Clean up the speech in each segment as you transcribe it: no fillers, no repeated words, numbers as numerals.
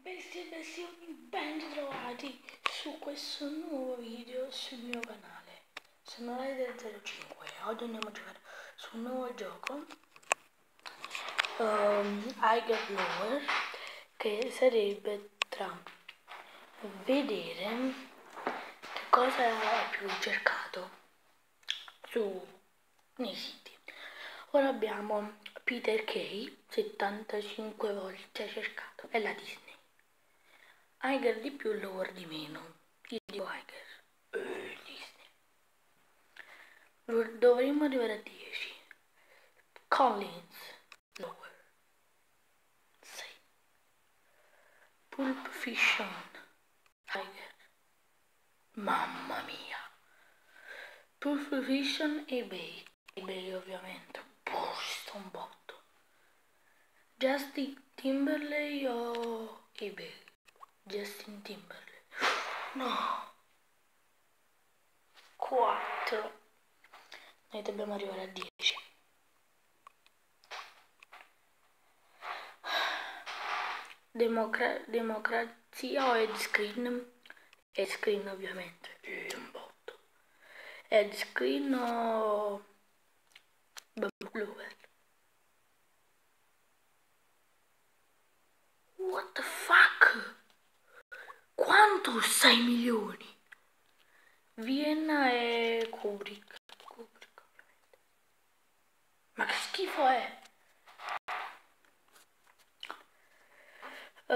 Bestie e bestioni, ben ritrovati su questo nuovo video sul mio canale. Sono Rider05 e oggi andiamo a giocare su un nuovo gioco, I Get Lower, che sarebbe tra vedere che cosa è più cercato nei siti. Ora abbiamo Peter Kay, 75 volte cercato, è la Disney. Iger di più, Lower di meno. Io dico Iger. Disney. Dovremmo arrivare a 10. Collins, Lower. 6. Pulp Fiction, Iger. Mamma mia. Pulp Fiction e eBay. eBay ovviamente. Sto un botto. Justin Timberlake o eBay? Justin Timberlake. No. 4. Noi dobbiamo arrivare a 10. Democrazia o Ed Screen? Ed Screen ovviamente. Un botto. Ed Screen o Bluebell? What the fuck? Quanto? 6 milioni? Vienna e Kubrick ovviamente. Ma che schifo è? È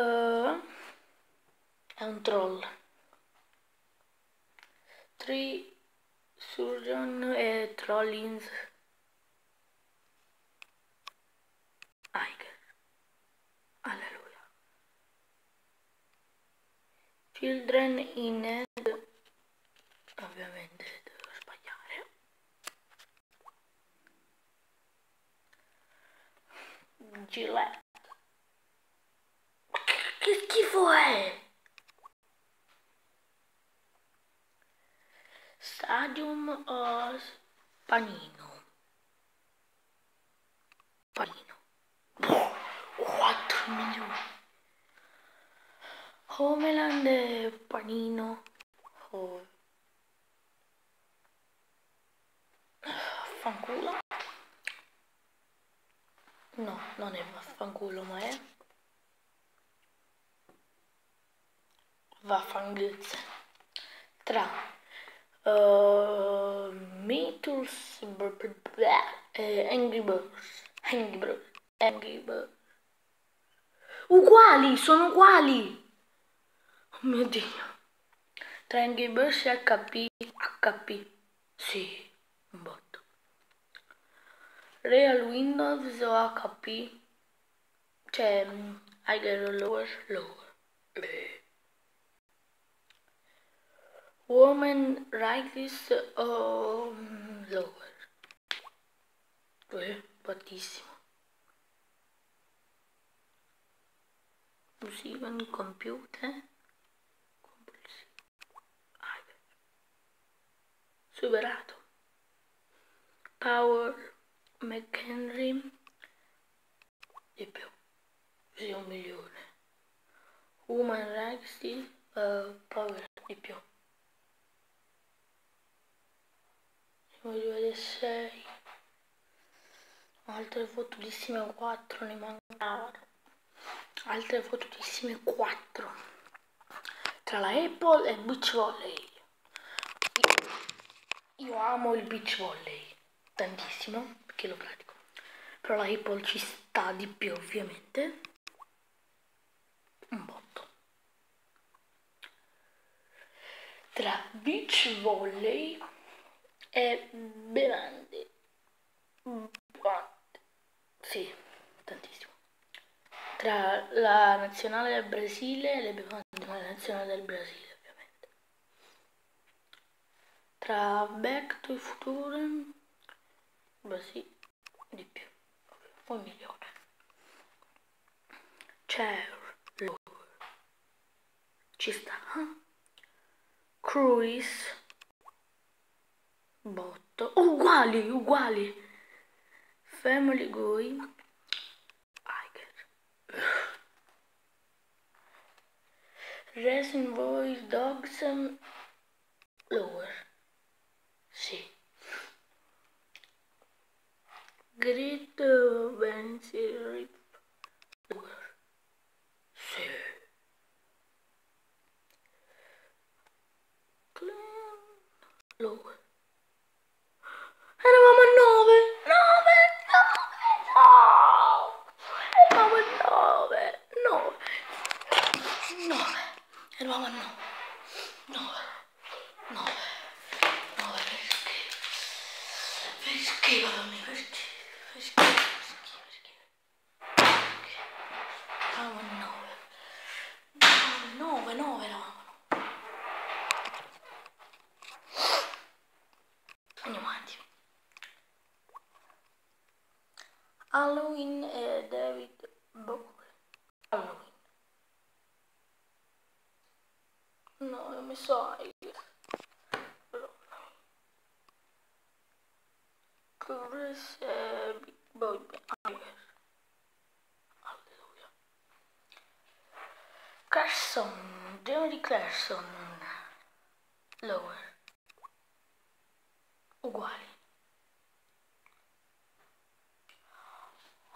un troll. 3 Surgeon e Trollins. Iger. Alleluia. Children in Ed. Ovviamente devo sbagliare. Gillette. Che schifo è? Stadium o Panino? Panino. 4 milioni. Homeland e Panino. Vaffanculo. No, non è vaffanculo, ma è vaffanguzza. Tra Mythos e Angry Birds. Angry Birds. Uguali, sono uguali. Oh mio Dio. Tra Angry Birds e HP. Sì, un botto. Real Windows o HP? Cioè, Higher Lower. Woman Rights o Lower? Battissimo. Usivan computer. Superato. Power McHenry di più. Sì, 1 milione. Human Rights Power di più. Voglio vedere 6. Altre fottutissime 4 ne mancano. Altre fottutissime 4. Tra la Apple e il beach volley. Io amo il beach volley tantissimo perché lo pratico. Però la Apple ci sta di più ovviamente. Un botto. Tra beach volley e bevande. Sì, tantissimo. Tra la nazionale del Brasile e le bevande della nazionale del Brasile, ovviamente. Tra Back to the Future, Brasile, di più, 1 milione. Chair, ci sta. Cruise, botto, uguali. Family Guy, Iger. Racing Voice Dogs Lower. Sì. Great Venture Lower. Sì. Clean Lower. Eravamo a 9. 9. 9. No. Eravamo a 9. 9. 9. Eravamo a 9. 9. 9. 9. Perché, madonna, perché? Eravamo a 9. 9 eravamo. Andiamo avanti. Halloween e David Bowie. Halloween. No, ho messo Tiger. Chris e Big Boy Tiger. Alleluia. Clarkson, Jeremy Clarkson. Lower. Uguali.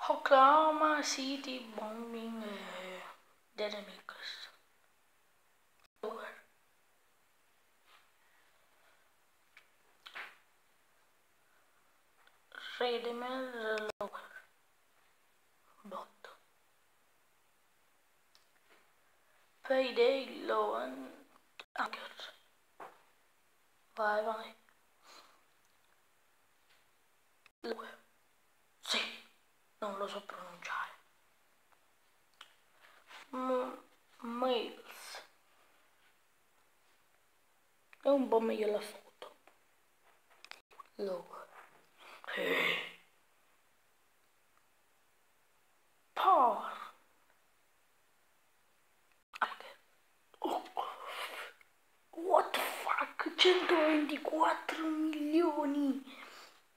Oklahoma City Bombing e Darren Nichols. Lower. Redemer Lower. Botto. Payday Low and Anchor. Vai, vai. Lower. Sì, non lo so pronunciare. Miles. È un po' meglio la foto. Lower. Power. Oh, what the fuck? 124 milioni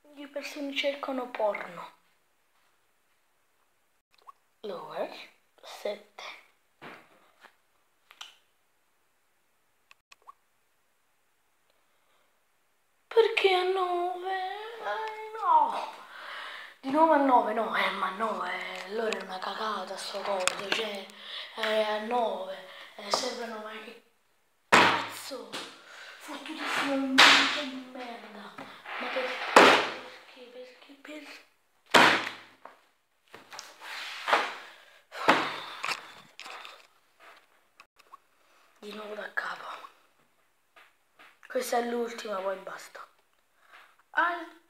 di persone cercano porno. Lower. 7. Perché a 9? No. Di nuovo a 9, no, ma no, allora è una cagata sto coso, cioè, a 9, sembrano, ma che cazzo, fottutissimo minchia di merda, ma perché? Di nuovo da capo, questa è l'ultima, poi basta.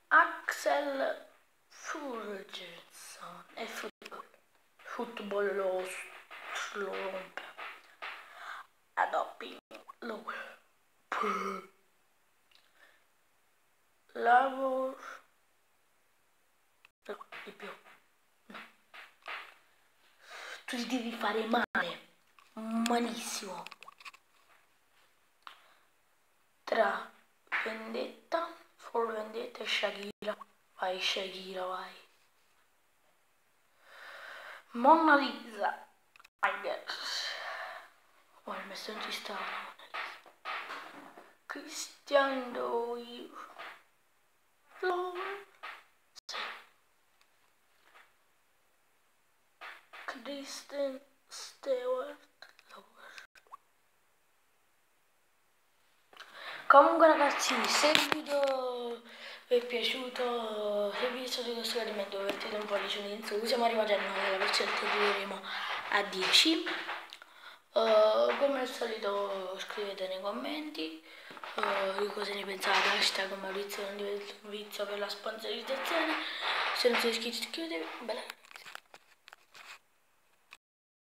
Axel Furgenson e football lo rompe. Adoppi Lower. Lavoro di più. No. Tu ti devi fare male, malissimo. Tra Vendetta, For Vendetta e Shakira. Vai Shakira, vai. Mona Lisa. Tigers. Oh, il messaggio ci sta. Christian Doyle. Lower. Sì. Kristen Stewart. Lower. Comunque ragazzi, se il video vi è piaciuto, se vi è piaciuto questo gradimento, mettete un pollice in su. Siamo arrivati a 9, perciò arriveremo a 10. Come al solito scrivete nei commenti di cosa ne pensate, hashtag Maurizio non diventa un vizio per la sponsorizzazione. Se non siete iscritti iscrivetevi, bella.